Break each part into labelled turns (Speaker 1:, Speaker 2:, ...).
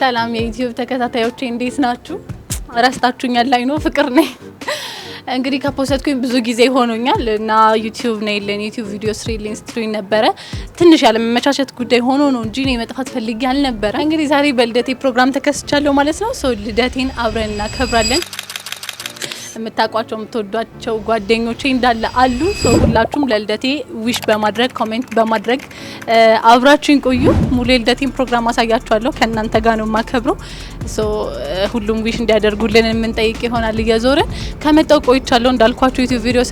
Speaker 1: ሰላም የዩቲዩብ ተከታታዮቼ እንዴት ናችሁ? አራስታችሁኛል ላይ ነው ፍቅር ነኝ። እንግዲህ ከፖስተትኩኝ ብዙ ጊዜ ሆኖኛል እና ዩቲዩብ ነው የለን ዩቲዩብ ቪዲዮ ስትሪሊንግ ነበረ ትንሽ ያለ መመቻቸት ጉዳይ ሆኖ ነው እንጂ ነው መጥፋት ፈልጌ አልነበረ። እንግዲህ ዛሬ በልደቴ ፕሮግራም ተከስቻለሁ ማለት ነው። ሶ ልደቴን አብረን እናከብራለን። የምታቋቸው የምትወዷቸው ጓደኞቼ እንዳለ አሉ። ሶ ሁላችሁም ለልደቴ ዊሽ በማድረግ ኮሜንት በማድረግ አብራችሁን ቆዩ። ሙሉ ልደቴን ፕሮግራም አሳያችኋለሁ። ከእናንተ ጋር ነው ማከብረው። ሶ ሁሉም ዊሽ እንዲያደርጉልን የምንጠይቅ ይሆናል። እየዞርን ከመጣው ቆይቻለሁ እንዳልኳችሁ ዩቲዩብ ቪዲዮ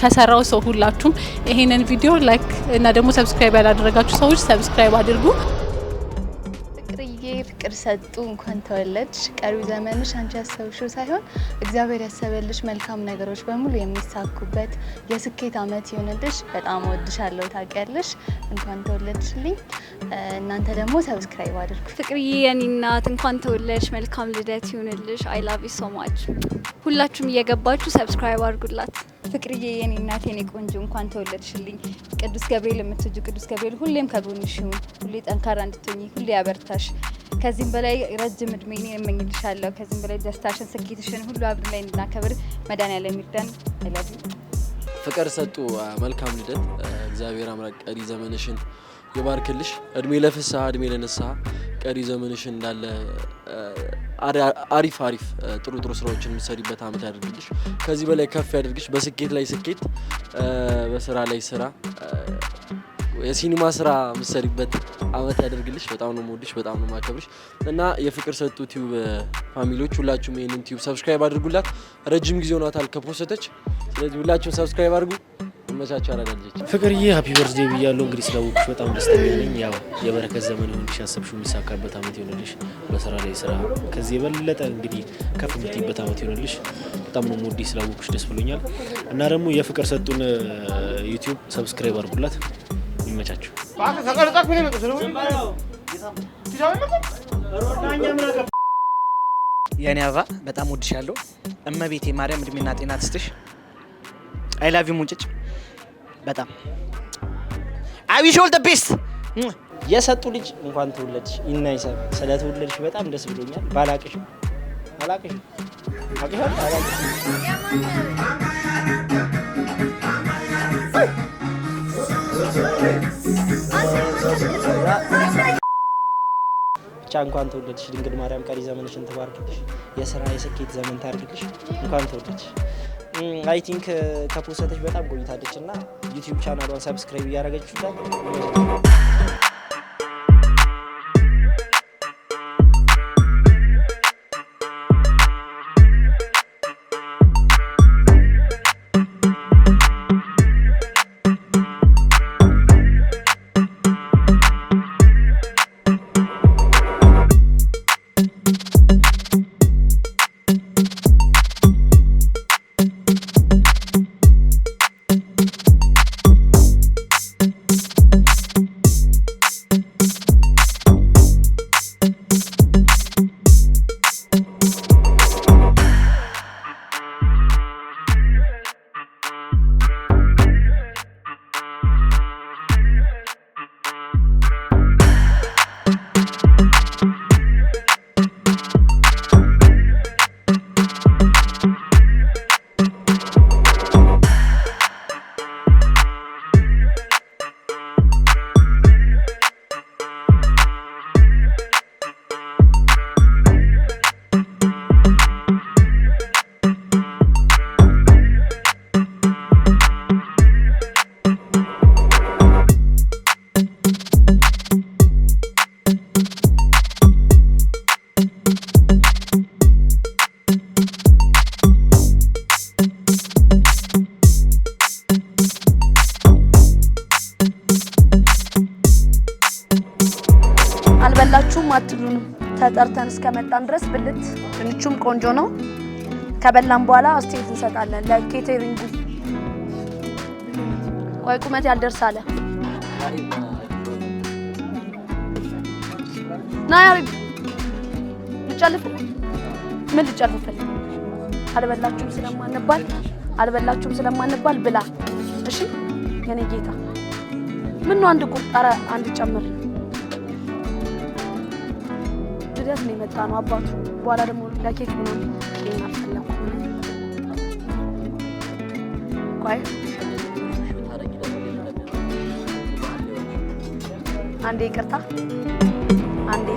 Speaker 1: ከሰራው ሰው ሁላችሁም ይሄንን ቪዲዮ ላይክ እና ደግሞ ሰብስክራይብ ያላደረጋችሁ ሰዎች ሰብስክራይብ አድርጉ።
Speaker 2: ፍቅር ሰጡ እንኳን ተወለድሽ። ቀሪው ዘመንሽ አንቺ ያሰብሽው ሳይሆን እግዚአብሔር ያሰበልሽ መልካም ነገሮች በሙሉ የሚሳኩበት የስኬት አመት ይሁንልሽ። በጣም ወድሻለሁ ታውቂያለሽ። እንኳን ተወለድሽልኝ። እናንተ ደግሞ ሰብስክራይብ አድርጉ።
Speaker 3: ፍቅርዬ የኔ እናት እንኳን ተወለድሽ። መልካም ልደት ይሁንልሽ። አይ ላቭ ዩ ሶ ማች። ሁላችሁም እየገባችሁ ሰብስክራይብ አድርጉላት።
Speaker 4: ፍቅርዬ የኔ እናት የኔ ቆንጆ እንኳን ተወለድሽልኝ። ቅዱስ ገብርኤል የምትወጁ ቅዱስ ገብርኤል ሁሌም ከጎንሽ ይሁን። ሁሌ ጠንካራ እንድትሆኚ ሁሌ ያበርታሽ። ከዚህም በላይ ረጅም እድሜ እመኝልሻለሁ። ከዚህም በላይ ደስታሽን ስኬትሽን ሁሉ አብረን ላይ እንድናከብር መድኃኒዓለም ይርዳን። አይላቪ
Speaker 5: ፍቅር ሰጡ መልካም ልደት። እግዚአብሔር አምላክ ቀሪ ዘመንሽን ይባርክልሽ። እድሜ ለፍስሐ እድሜ ለንስሐ ቀሪ ዘመንሽን እንዳለ አሪፍ ጥሩ ስራዎችን የምትሰሪበት አመት ያድርግልሽ። ከዚህ በላይ ከፍ ያድርግሽ። በስኬት ላይ ስኬት፣ በስራ ላይ ስራ፣ የሲኒማ ስራ የምትሰሪበት አመት ያድርግልሽ። በጣም ነው የምወድሽ፣ በጣም ነው የማከብርሽ እና የፍቅር ሰጡ ቲዩብ ፋሚሊዎች ሁላችሁም ይሄንን ቲዩብ ሰብስክራይብ አድርጉላት። ረጅም ጊዜ ሆኗታል ከፖስተች። ስለዚህ ሁላችሁም ሰብስክራይብ አድርጉ። መቻቻ አረጋለች።
Speaker 6: ፍቅርዬ ሃፒ በርዝዴይ ብያለሁ። እንግዲህ ስላወቅሽ በጣም ደስተኛ ነኝ። ያው የበረከት ዘመን ይሁንልሽ፣ ያሰብሽው የሚሳካበት አመት ይሁንልሽ። በስራ ላይ ስራ ከዚህ የበለጠ እንግዲህ ከፍ የምትይበት አመት ይሁንልሽ። በጣም ነው የምወድሽ፣ ስላወቅሽ ደስ ብሎኛል እና ደግሞ የፍቅር ሰጡን ዩቲዩብ ሰብስክራይብ አድርጉላት። ይመቻችሁ።
Speaker 7: የኔ አበባ በጣም ወድሻለሁ። እመቤቴ ማርያም እድሜና ጤና ትስጥሽ። አይ ላቭ ዩ ሙጭጭ በጣም አይ ዊሽ ኦል ዘ ቤስት።
Speaker 8: የሰጡ ልጅ እንኳን ተወለድሽ። ኢናይሰ ስለተወለድሽ በጣም ደስ ብሎኛል። ባላቅሽም ብቻ እንኳን ተወለድሽ። ድንግል ማርያም ቀሪ ዘመንሽን ትባርክልሽ። የስራ የስኬት ዘመን ታርግልሽ። እንኳን ተወለድሽ። አይ ቲንክ ከፖስተች በጣም ቆይታለች እና ዩቲዩብ ቻናሏን ሰብስክራይብ እያደረገችው
Speaker 9: አልበላችሁም አትሉንም። ተጠርተን እስከመጣን ድረስ ብልት ድንቹም ቆንጆ ነው። ከበላን በኋላ አስተያየት እንሰጣለን ለኬተሪንግ። ቆይ ቁመት ያልደርሳለ ና ያሪ ልጨልፍል ምን ልጨልፍል? አልበላችሁም ስለማንባል ብላ። እሺ የኔ ጌታ ምን ነው አንድ ቁጣራ አንድ ጨምር። ልደት ነው የመጣ ነው አባቱ። በኋላ ደግሞ ለኬክ ምናምን ይሄን አልፈለኩም። ቆይ አንዴ ይቅርታ አንዴ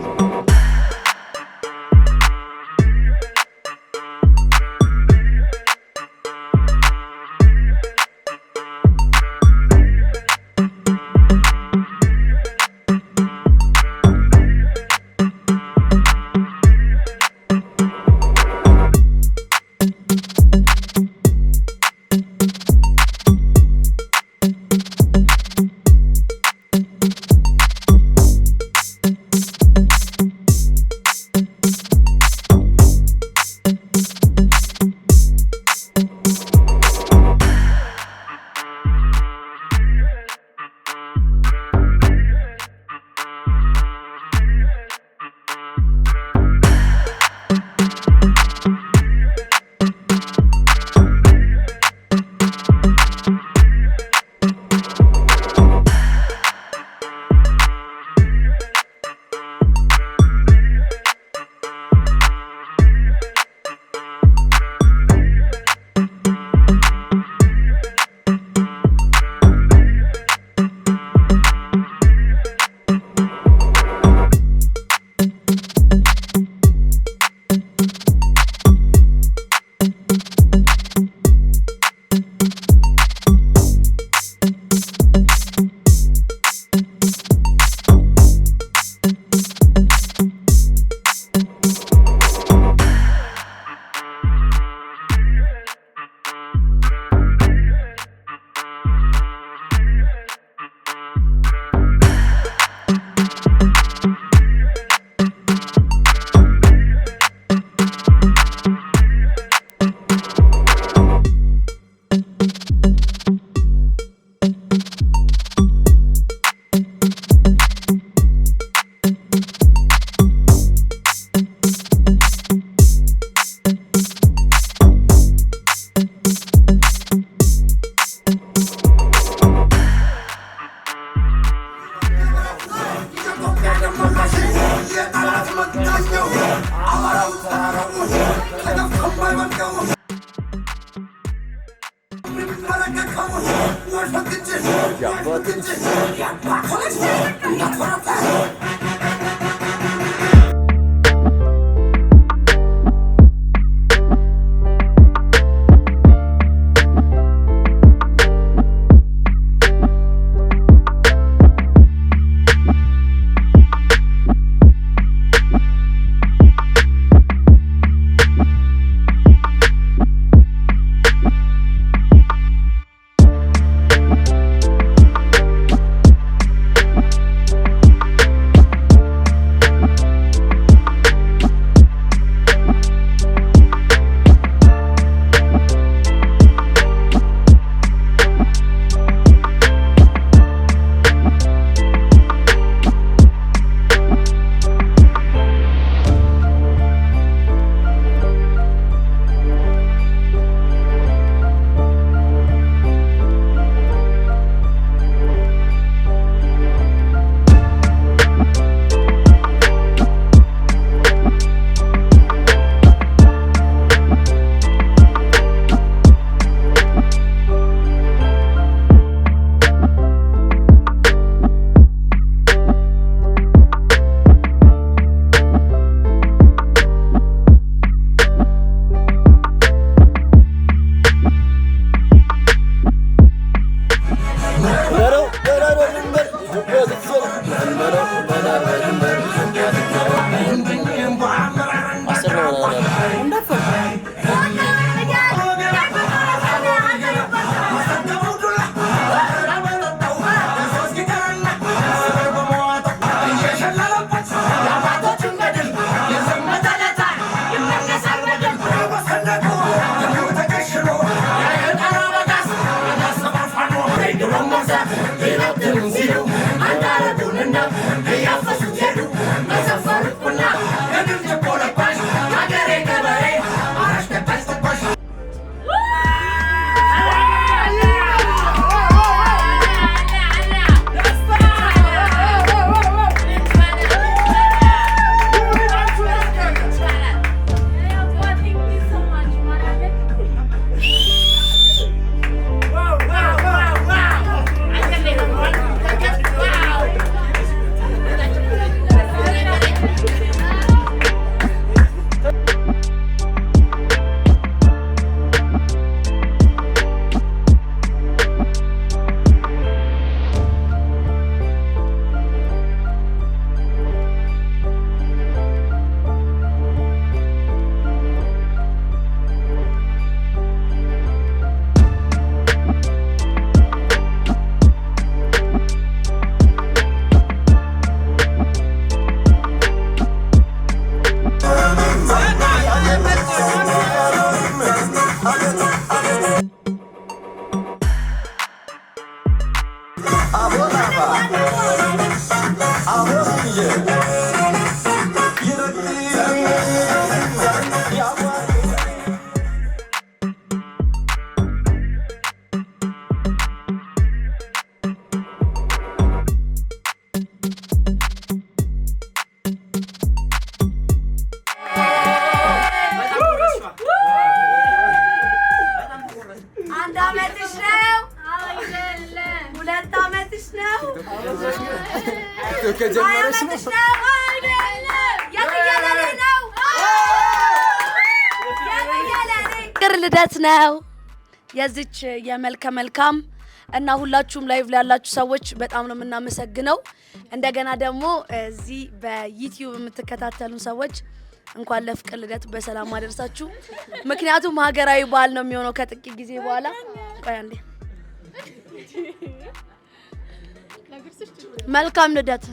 Speaker 9: ነው?
Speaker 10: ቲክቶክ ከጀመረሽ ነው?
Speaker 9: ፍቅር ልደት ነው የዚች የመልከ መልካም እና ሁላችሁም ላይቭ ላይ ያላችሁ ሰዎች በጣም ነው የምናመሰግነው። እንደገና ደግሞ እዚህ በዩቲዩብ የምትከታተሉ ሰዎች እንኳን ለፍቅር ልደት በሰላም አደረሳችሁ። ምክንያቱም ሀገራዊ በዓል ነው የሚሆነው ከጥቂት ጊዜ በኋላ። ቆይ አንዴ መልካም ልደት፣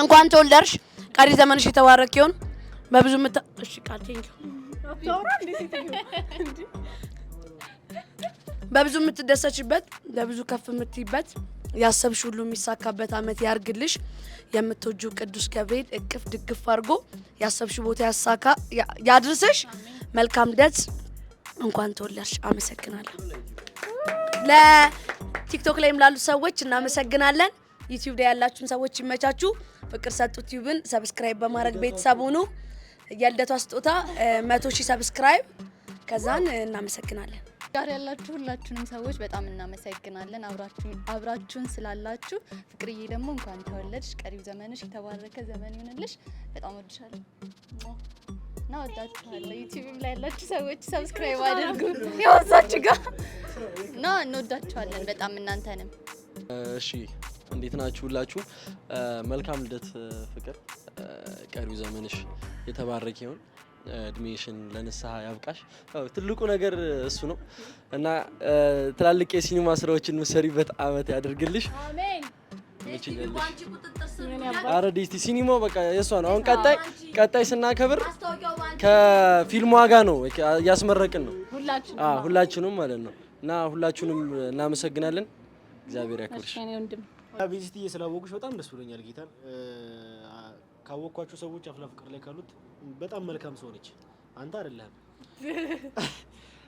Speaker 9: እንኳን ተወለድሽ፣ ቀሪ ዘመንሽ የተባረክ ይሁን። በብዙ እሺ ቃል በብዙ የምትደሰችበት በብዙ ከፍ የምትይበት ያሰብሽ ሁሉ የሚሳካበት አመት ያርግልሽ። የምትወጂው ቅዱስ ገብርኤል እቅፍ ድግፍ አድርጎ ያሰብሽ ቦታ ያሳካ ያድርስሽ። መልካም ልደት፣ እንኳን ተወለድሽ። አመሰግናለሁ። ለቲክቶክ ላይም ላሉ ሰዎች እናመሰግናለን። ዩቲዩብ ላይ ያላችሁን ሰዎች ይመቻችሁ። ፍቅር ሰጡ ዩቲዩብን ሰብስክራይብ በማድረግ ቤተሰብ ሁኑ። የልደቷ ስጦታ 100,000 ሰብስክራይብ ከዛን እናመሰግናለን።
Speaker 2: ጋር ያላችሁ ሁላችሁንም ሰዎች በጣም እናመሰግናለን አብራችሁን ስላላችሁ። ፍቅርዬ ደግሞ እንኳን ተወለድሽ፣ ቀሪው ዘመንሽ የተባረከ ዘመን ይሁንልሽ። በጣም ወድሻለሁ እና ወዳችኋለሁ። ዩቲዩብም ላይ ያላችሁ ሰዎች ሰብስክራይብ አድርጉ ያወሳችሁ ጋር እና እንወዳችኋለን በጣም እናንተንም።
Speaker 5: እሺ እንዴት ናችሁ ሁላችሁ? መልካም ልደት ፍቅር፣ ቀሪው ዘመንሽ የተባረከ ይሁን። እድሜሽን ለንስሐ ያብቃሽ። ትልቁ ነገር እሱ ነው እና ትላልቅ የሲኒማ ስራዎችን የምትሰሪበት አመት ያደርግልሽ። አሜን። አረዲስቲ ሲኒማው በቃ የሷ ነው። አሁን ቀጣይ ስናከብር ከፊልሙ ጋር ነው እያስመረቅን ነው ሁላችንም ማለት ነው እና ሁላችሁንም እናመሰግናለን። እግዚአብሔር ያክብርሽ።
Speaker 6: ቤዚቲ ስላወቁሽ በጣም ደስ ብሎኛል። ጌታን ካወቅኳቸው ሰዎች አፍላ ፍቅር ላይ ካሉት በጣም መልካም ሰው ነች። አንተ አይደለም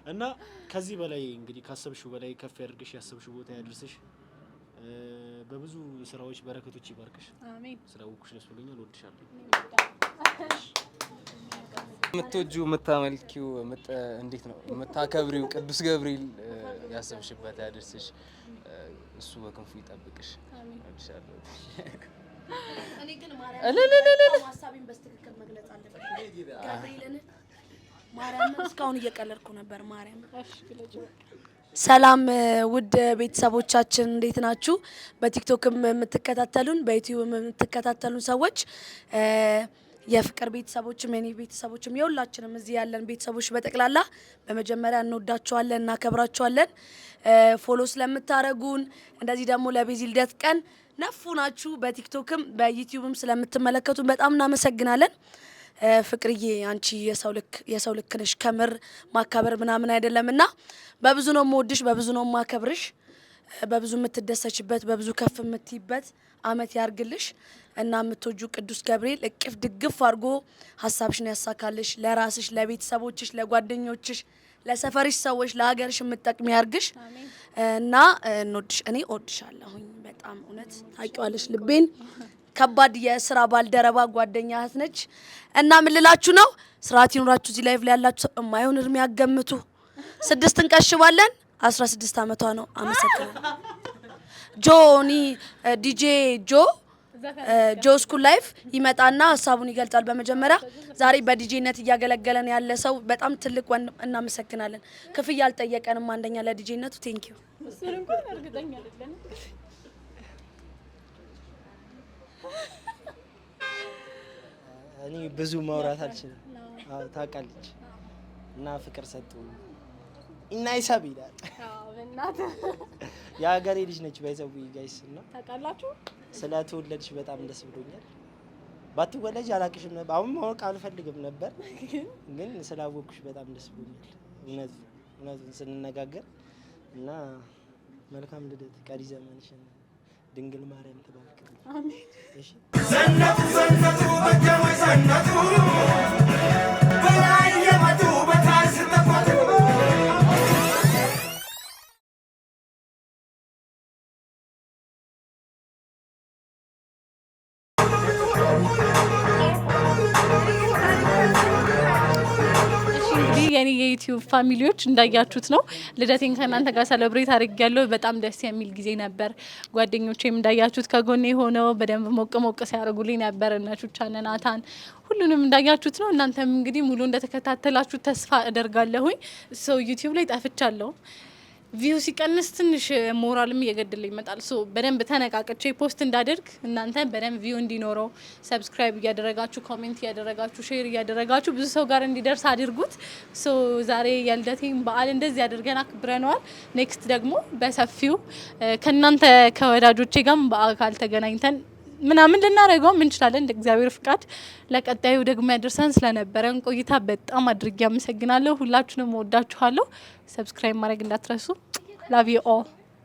Speaker 6: እና ከዚህ በላይ እንግዲህ ካሰብሽው በላይ ከፍ ያድርግሽ፣ ያሰብሽው ቦታ ያድርስሽ፣ በብዙ ስራዎች በረከቶች ይባርክሽ። አሜን። ስላወቅሽ ደስ ብሎኛል። ወድሻለሁ።
Speaker 10: የምትወጂው የምታመልኪው እንዴት ነው የምታከብሪው ቅዱስ ገብርኤል ያሰብሽበት ያድርስሽ፣ እሱ በክንፉ ይጠብቅሽ። ወድሻለሁ።
Speaker 9: እኔ ግን ማርያም ሀሳቤን በስትክክል መግለጽ አለብኝ። ገብርኤልን ማርያም እስካሁን እየቀለድኩ ነበር። ማርያም ሰላም ውድ ቤተሰቦቻችን እንዴት ናችሁ? በቲክቶክም የምትከታተሉን በዩቲዩብም የምትከታተሉን ሰዎች የፍቅር ቤተሰቦችም የኔ ቤተሰቦችም የሁላችንም እዚህ ያለን ቤተሰቦች በጠቅላላ በመጀመሪያ እንወዳቸዋለን፣ እናከብራቸዋለን። ፎሎ ስለምታረጉን እንደዚህ ደግሞ ለቤዚ ልደት ቀን ነፉ ናችሁ በቲክቶክም በዩቲዩብም ስለምትመለከቱን በጣም እናመሰግናለን። ፍቅርዬ አንቺ የሰው ልክ ነሽ። ከምር ማካበር ምናምን አይደለምና በብዙ ነው የምወድሽ፣ በብዙ ነው የማከብርሽ። በብዙ የምትደሰችበት በብዙ ከፍ የምትይበት አመት ያርግልሽ እና የምትወጁ ቅዱስ ገብርኤል እቅፍ ድግፍ አድርጎ ሀሳብሽን ያሳካልሽ። ለራስሽ፣ ለቤተሰቦችሽ፣ ለጓደኞችሽ፣ ለሰፈርሽ ሰዎች፣ ለሀገርሽ የምትጠቅሚ ያርግሽ እና እንወድሽ። እኔ እወድሻለሁኝ በጣም እውነት ታውቂዋለሽ። ልቤን ከባድ የስራ ባልደረባ ጓደኛ እህት ነች እና ምን ልላችሁ ነው፣ ስርዓት ይኑራችሁ። እዚህ ላይቭ ላይ ያላችሁ የማይሆን እድሜ ያገምቱ። 6 እንቀሽባለን። 16 አመቷ ነው። አመሰግናለሁ። ጆኒ ዲጄ ጆ ስኩል ላይፍ ይመጣና ሀሳቡን ይገልጻል። በመጀመሪያ ዛሬ በዲጄነት እያገለገለን ያለ ሰው በጣም ትልቅ ወንድ እናመሰግናለን። ክፍያ አልጠየቀንም። አንደኛ ለዲጄነቱ ቴንክ ዩ።
Speaker 1: እሱን እንኳን እርግጠኛ አይደለም።
Speaker 8: እኔ ብዙ ማውራት አልችልም። ታውቃለች እና ፍቅር ሰጡ እና ይሳብ ይላል። የሀገሬ ልጅ ነች ባይዘው ጋይስ እና ታውቃላችሁ። ስለተወለድሽ በጣም ደስ ብሎኛል። ባትወለጅ አላቅሽም ነበር። አሁን ማወቅ አልፈልግም ነበር፣ ግን ስላወቅኩሽ በጣም ደስ ብሎኛል። እውነቱን ስንነጋገር እና መልካም ልደት፣ ቀሪ ዘመንሽን ድንግል ማርያም ትባርክ። አሜን። እሺ ዘነቱ በጀው ዘነቱ በላይ የመጡ በታስ ተቆጡ
Speaker 1: የኔ የዩቲዩብ ፋሚሊዎች እንዳያችሁት ነው ልደቴን ከእናንተ ጋር ሰለብሬት አድርጌያለሁ። በጣም ደስ የሚል ጊዜ ነበር። ጓደኞቼም እንዳያችሁት ከጎኔ ሆነው በደንብ ሞቅ ሞቅ ሲያደርጉልኝ ነበር። እነ ቹቻና ናታን ሁሉንም እንዳያችሁት ነው። እናንተም እንግዲህ ሙሉ እንደተከታተላችሁ ተስፋ አደርጋለሁኝ። ሶ ዩቲዩብ ላይ ጠፍቻለሁ። ቪው ሲቀንስ ትንሽ ሞራልም እየገደለኝ ይመጣል። ሶ በደንብ ተነቃቅቼ ፖስት እንዳደርግ እናንተ በደንብ ቪው እንዲኖረው ሰብስክራይብ እያደረጋችሁ ኮሜንት እያደረጋችሁ ሼር እያደረጋችሁ ብዙ ሰው ጋር እንዲደርስ አድርጉት። ሶ ዛሬ የልደቴን በዓል እንደዚህ አድርገን አክብረነዋል። ኔክስት ደግሞ በሰፊው ከእናንተ ከወዳጆቼ ጋርም በአካል ተገናኝተን ምናምን ልናደርገውም እንችላለን እንደ እግዚአብሔር ፍቃድ። ለቀጣዩ ደግሞ ያደርሰን ስለነበረን ቆይታ በጣም አድርጌ አመሰግናለሁ። ሁላችሁንም ወዳችኋለሁ። ሰብስክራይብ ማድረግ እንዳትረሱ። ላቭ ዩ ኦል